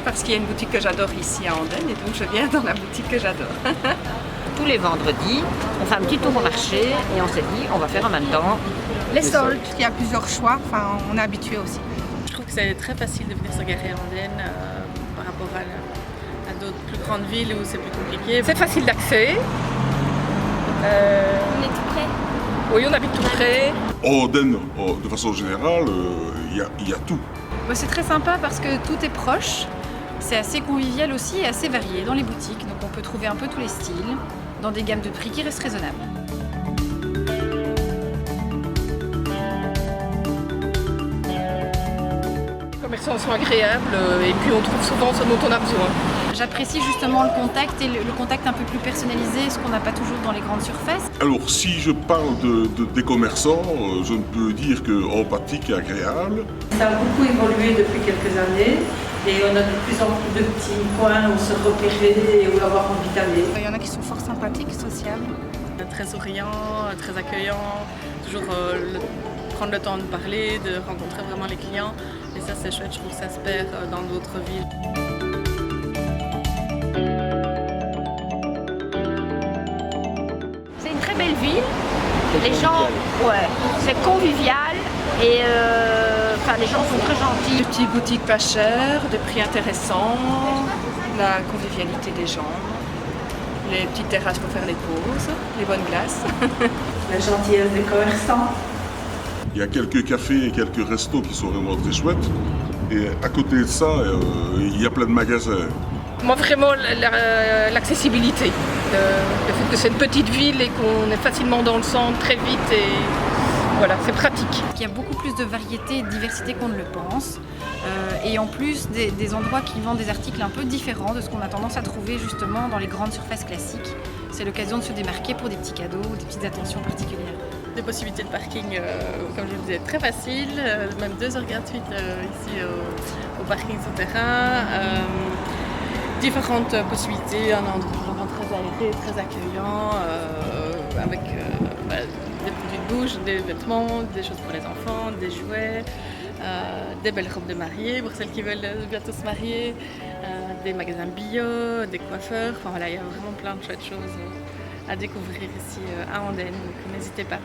Parce qu'il y a une boutique que j'adore ici à Andenne et donc je viens dans la boutique que j'adore. Tous les vendredis, on fait un petit tour au marché et on s'est dit on va faire en même temps les soldes. Il y a plusieurs choix, enfin on est habitué aussi. Je trouve que c'est très facile de venir se garer à Andenne par rapport à d'autres plus grandes villes où c'est plus compliqué. C'est facile d'accès. On est tout près. Oui, on habite tout près. Andenne, de façon générale, il y a tout. C'est très sympa parce que tout est proche. C'est assez convivial aussi et assez varié dans les boutiques. Donc on peut trouver un peu tous les styles dans des gammes de prix qui restent raisonnables. Les commerçants sont agréables et puis on trouve souvent ce dont on a besoin. J'apprécie justement le contact et le contact un peu plus personnalisé, ce qu'on n'a pas toujours dans les grandes surfaces. Alors si je parle des commerçants, je ne peux dire que empathique et agréable. Ça a beaucoup évolué depuis quelques années et on a de plus en plus de petits coins où se repérer et où avoir envie d'aller. Il y en a qui sont fort sympathiques, sociables. Très souriant, très accueillant, toujours prendre le temps de parler, de rencontrer vraiment les clients. Et ça c'est chouette, je trouve que ça se perd dans d'autres villes. C'est une très belle ville. Les gens, ouais, c'est convivial et les gens sont très gentils. Des petites boutiques pas chères, des prix intéressants, la convivialité des gens, les petites terrasses pour faire les pauses, les bonnes glaces. La gentillesse des commerçants. Il y a quelques cafés et quelques restos qui sont vraiment très chouettes. Et à côté de ça, il y a plein de magasins. Moi vraiment l'accessibilité, le fait que c'est une petite ville et qu'on est facilement dans le centre très vite et voilà, c'est pratique. Il y a beaucoup plus de variété et de diversité qu'on ne le pense. Et en plus des endroits qui vendent des articles un peu différents de ce qu'on a tendance à trouver justement dans les grandes surfaces classiques. C'est l'occasion de se démarquer pour des petits cadeaux ou des petites attentions particulières. Des possibilités de parking, comme je le disais, très faciles, même 2 heures gratuites ici au parking souterrain. Différentes possibilités, un endroit vraiment très aéré, très accueillant, avec des produits de bouche, des vêtements, des choses pour les enfants, des jouets, des belles robes de mariée pour celles qui veulent bientôt se marier, des magasins bio, des coiffeurs, enfin voilà, il y a vraiment plein de chouettes choses à découvrir ici à Andenne, donc n'hésitez pas.